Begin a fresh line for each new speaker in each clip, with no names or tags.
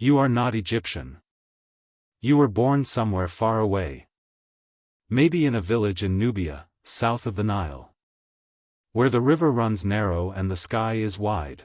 You are not Egyptian. You were born somewhere far away. Maybe in a village in Nubia, south of the Nile, where the river runs narrow and the sky is wide.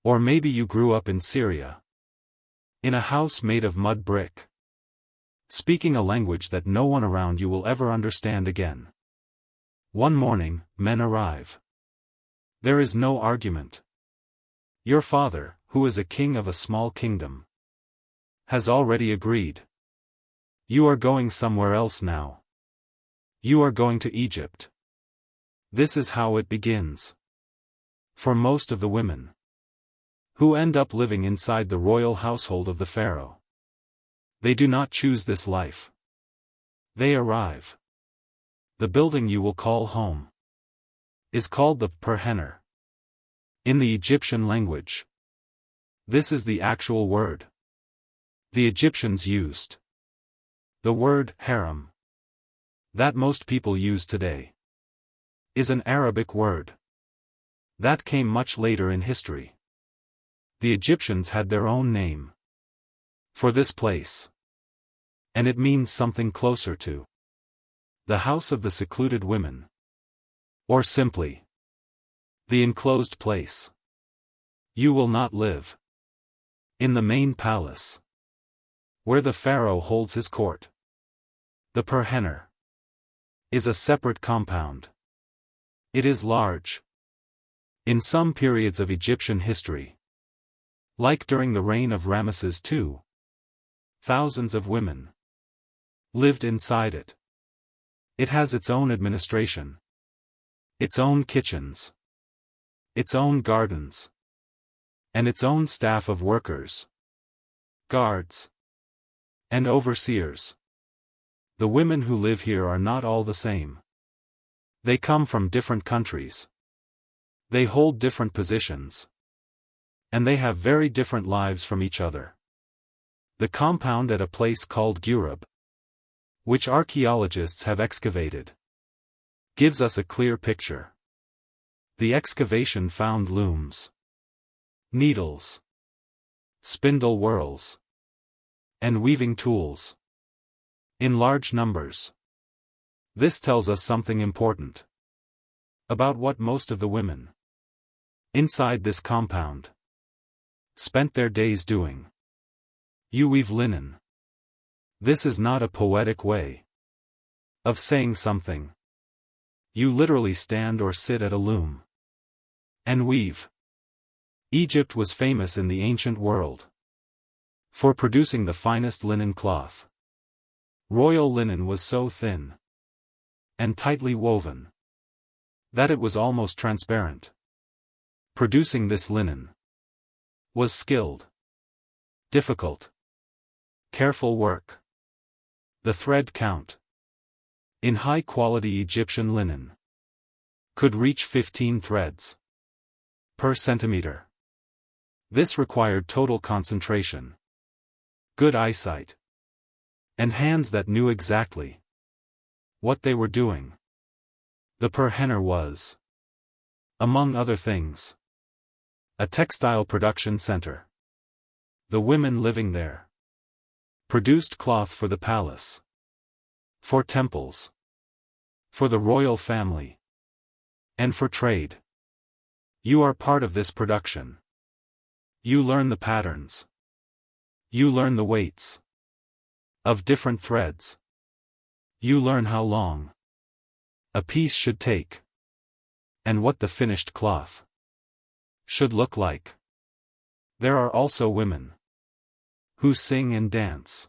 Or maybe you grew up in Syria, in a house made of mud brick, speaking a language that no one around you will ever understand again. One morning, men arrive. There is no argument. Your father, who is a king of a small kingdom, has already agreed. You are going somewhere else now. You are going to Egypt. This is how it begins. For most of the women who end up living inside the royal household of the pharaoh, they do not choose this life. They arrive. The building you will call home is called the Perhener. In the Egyptian language, this is the actual word the Egyptians used. The word harem that most people use today is an Arabic word that came much later in history. The Egyptians had their own name for this place, and it means something closer to the house of the secluded women, or simply the enclosed place. You will not live in the main palace, where the pharaoh holds his court. The Perhener is a separate compound. It is large. In some periods of Egyptian history, like during the reign of Ramesses II, thousands of women lived inside it. It has its own administration, its own kitchens, its own gardens, and its own staff of workers, guards, and overseers. The women who live here are not all the same. They come from different countries. They hold different positions. And they have very different lives from each other. The compound at a place called Gurub, which archaeologists have excavated, gives us a clear picture. The excavation found looms, needles, spindle whorls, and weaving tools in large numbers. This tells us something important about what most of the women inside this compound spent their days doing. You weave linen. This is not a poetic way of saying something. You literally stand or sit at a loom and weave. Egypt was famous in the ancient world for producing the finest linen cloth. Royal linen was so thin and tightly woven that it was almost transparent. Producing this linen was skilled, difficult, careful work. The thread count in high-quality Egyptian linen could reach 15 threads per centimeter. This required total concentration, good eyesight, and hands that knew exactly what they were doing. The Perhener was, among other things, a textile production center. The women living there produced cloth for the palace, for temples, for the royal family, and for trade. You are part of this production. You learn the patterns. You learn the weights of different threads. You learn how long a piece should take, and what the finished cloth should look like. There are also women who sing and dance.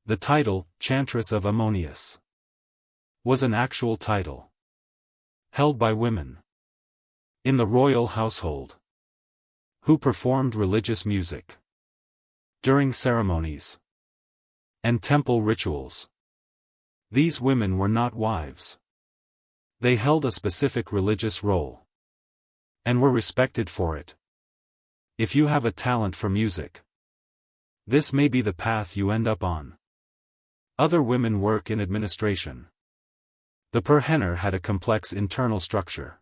The title, Chantress of Ammonius, was an actual title held by women in the royal household who performed religious music during ceremonies and temple rituals. These women were not wives. They held a specific religious role and were respected for it. If you have a talent for music, this may be the path you end up on. Other women work in administration. The Perhener had a complex internal structure,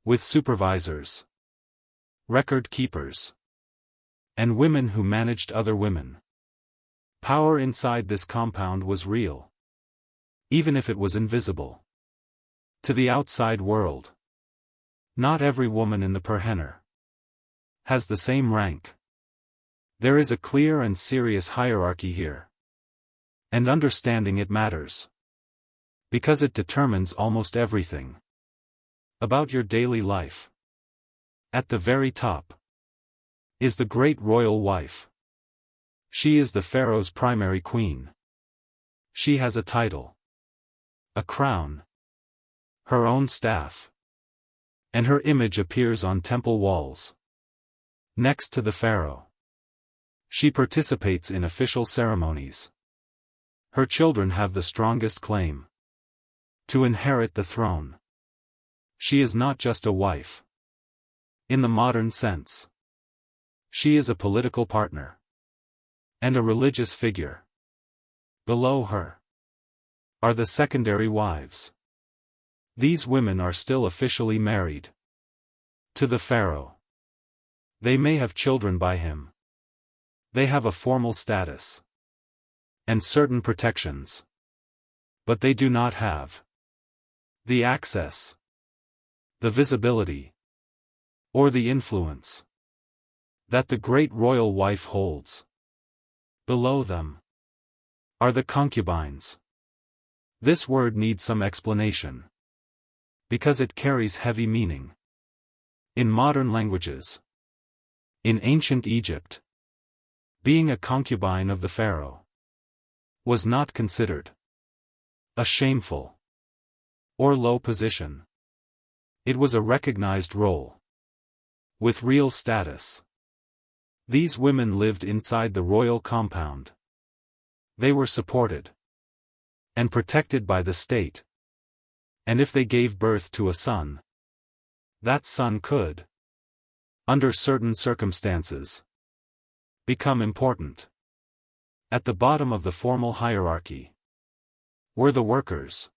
with supervisors, record keepers, and women who managed other women. Power inside this compound was real, even if it was invisible to the outside world. Not every woman in the Perhenner has the same rank. There is a clear and serious hierarchy here. And understanding it matters, because it determines almost everything about your daily life. At the very top is the great royal wife. She is the pharaoh's primary queen. She has a title, a crown, her own staff, and her image appears on temple walls. Next to the pharaoh, she participates in official ceremonies. Her children have the strongest claim to inherit the throne. She is not just a wife in the modern sense. She is a political partner and a religious figure. Below her are the secondary wives. These women are still officially married to the pharaoh. They may have children by him. They have a formal status and certain protections. But they do not have the access, the visibility, or the influence that the great royal wife holds. Below them are the concubines. This word needs some explanation, because it carries heavy meaning in modern languages. In ancient Egypt, being a concubine of the pharaoh was not considered a shameful or low position. It was a recognized role with real status. These women lived inside the royal compound. They were supported and protected by the state. And if they gave birth to a son, that son could, under certain circumstances, become important. At the bottom of the formal hierarchy were the workers,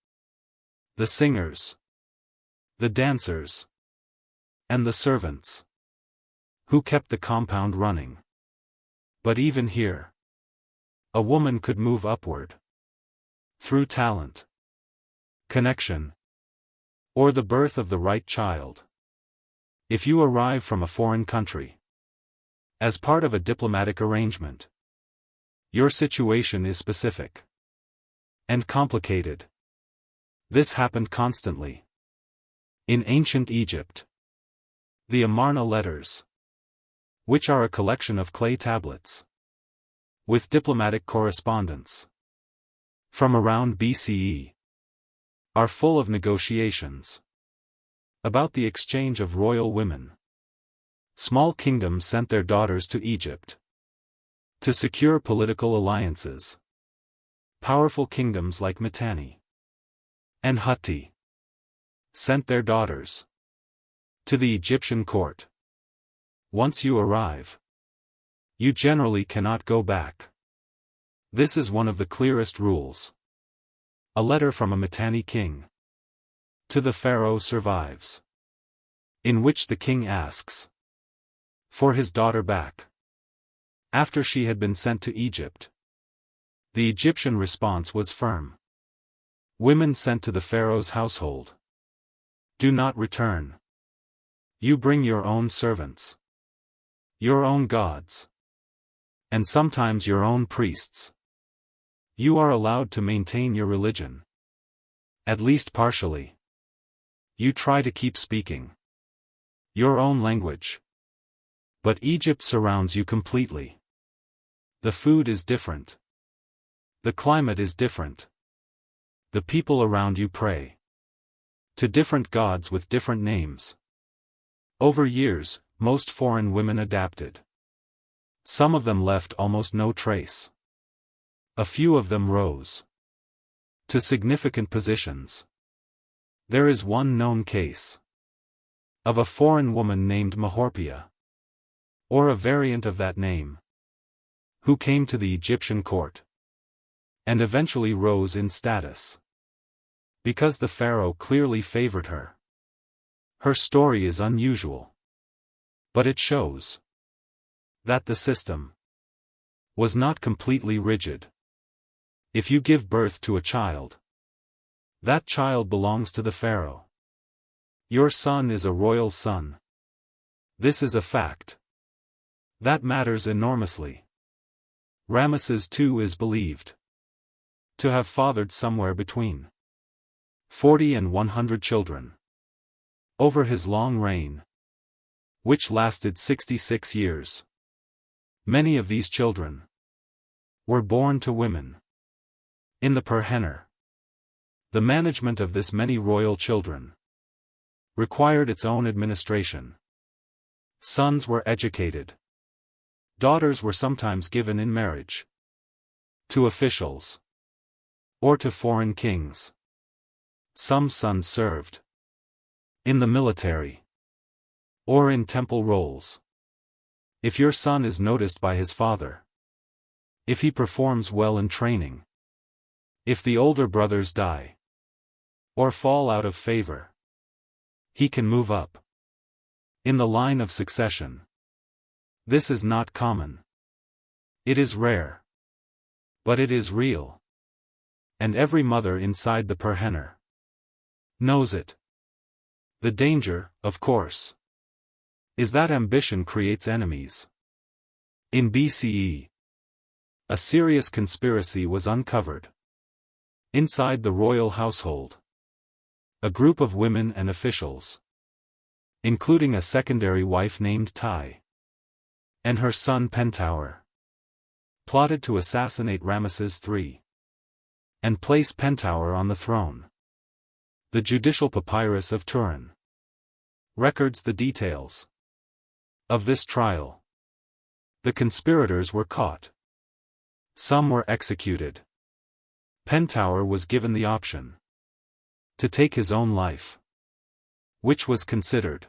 the singers, the dancers, and the servants, who kept the compound running. But even here, a woman could move upward through talent, connection, or the birth of the right child. If you arrive from a foreign country as part of a diplomatic arrangement, your situation is specific and complicated. This happened constantly. In ancient Egypt, the Amarna letters, which are a collection of clay tablets with diplomatic correspondence from around BCE, are full of negotiations about the exchange of royal women. Small kingdoms sent their daughters to Egypt to secure political alliances. Powerful kingdoms like Mitanni and Hutti sent their daughters to the Egyptian court. Once you arrive, you generally cannot go back. This is one of the clearest rules. A letter from a Mitanni king to the pharaoh survives, in which the king asks for his daughter back after she had been sent to Egypt. The Egyptian response was firm. Women sent to the pharaoh's household do not return. You bring your own servants, your own gods, and sometimes your own priests. You are allowed to maintain your religion, at least partially. You try to keep speaking your own language. But Egypt surrounds you completely. The food is different. The climate is different. The people around you pray to different gods with different names. Over years, most foreign women adapted. Some of them left almost no trace. A few of them rose to significant positions. There is one known case of a foreign woman named Mahorpia, or a variant of that name, who came to the Egyptian court and eventually rose in status because the pharaoh clearly favored her. Her story is unusual, but it shows That the system was not completely rigid. If you give birth to a child, that child belongs to the pharaoh. Your son is a royal son. This is a fact that matters enormously. Ramesses II is believed to have fathered somewhere between 40 and 100 children over his long reign, which lasted 66 years. Many of these children were born to women. In the Perhenner, the management of this many royal children required its own administration. Sons were educated. Daughters were sometimes given in marriage to officials or to foreign kings. Some sons served in the military or in temple roles. If your son is noticed by his father, if he performs well in training, if the older brothers die or fall out of favor, he can move up in the line of succession. This is not common. It is rare. But it is real. And every mother inside the Perhenner knows it. The danger, of course, is that ambition creates enemies. In BCE, a serious conspiracy was uncovered inside the royal household. A group of women and officials, including a secondary wife named Tai, and her son Pentower, plotted to assassinate Ramesses III and place Pentower on the throne. The judicial papyrus of Turin records the details of this trial. The conspirators were caught. Some were executed. Pentower was given the option to take his own life, which was considered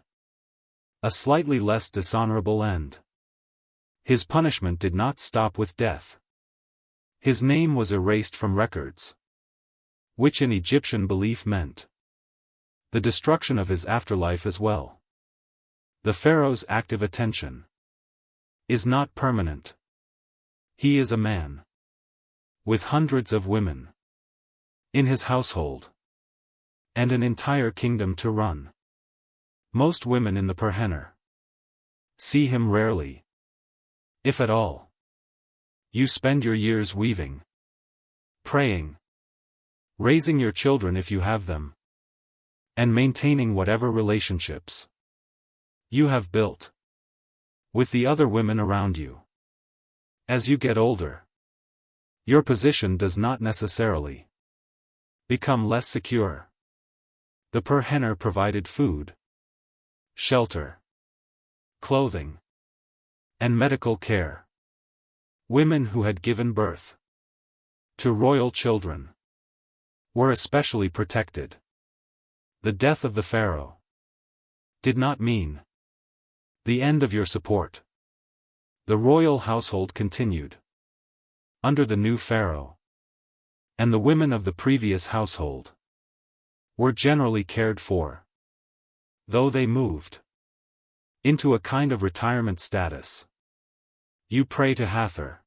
a slightly less dishonorable end. His punishment did not stop with death. His name was erased from records, which in Egyptian belief meant the destruction of his afterlife as well. The pharaoh's active attention is not permanent. He is a man with hundreds of women in his household and an entire kingdom to run. Most women in the Perhenner see him rarely, if at all. You spend your years weaving, praying, raising your children if you have them, and maintaining whatever relationships you have built with the other women around you. As you get older, your position does not necessarily become less secure. The Perhenner provided food, shelter, clothing, and medical care. Women who had given birth to royal children were especially protected. The death of the pharaoh did not mean the end of your support. The royal household continued under the new pharaoh, and the women of the previous household were generally cared for, though they moved into a kind of retirement status. You pray to Hathor,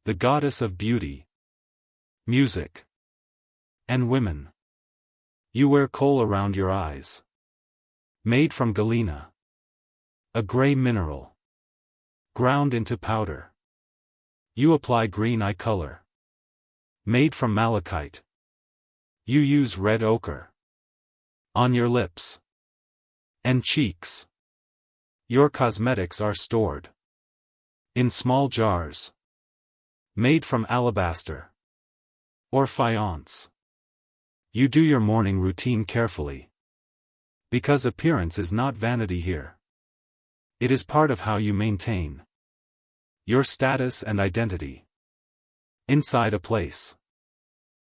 the goddess of beauty, music, and women. You wear kohl around your eyes, made from galena, a gray mineral, ground into powder. You apply green eye color, made from malachite. You use red ochre on your lips and cheeks. Your cosmetics are stored in small jars, made from alabaster or faience. You do your morning routine carefully, because appearance is not vanity here. It is part of how you maintain your status and identity inside a place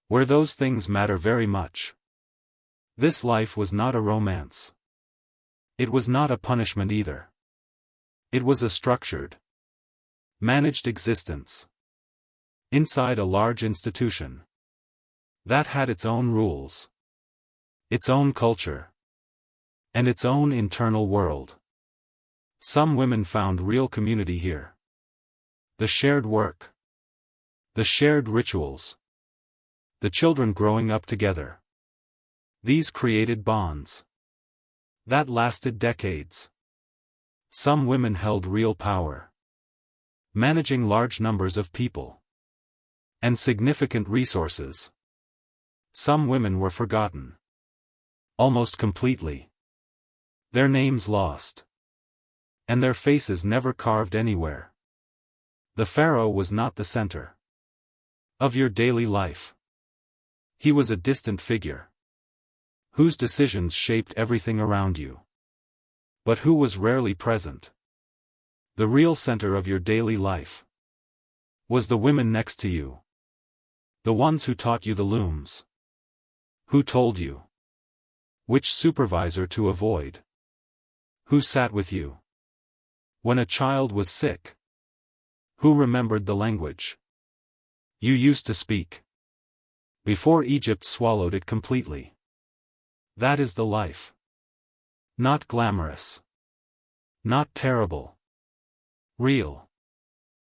where those things matter very much. This life was not a romance. It was not a punishment either. It was a structured, managed existence inside a large institution that had its own rules, its own culture, and its own internal world. Some women found real community here. The shared work. The shared rituals. The children growing up together. These created bonds that lasted decades. Some women held real power, managing large numbers of people and significant resources. Some women were forgotten almost completely, their names lost, and their faces never carved anywhere. The pharaoh was not the center of your daily life. He was a distant figure whose decisions shaped everything around you, but who was rarely present. The real center of your daily life was the women next to you, the ones who taught you the looms, who told you which supervisor to avoid, who sat with you when a child was sick, who remembered the language you used to speak before Egypt swallowed it completely. That is the life. Not glamorous. Not terrible. Real.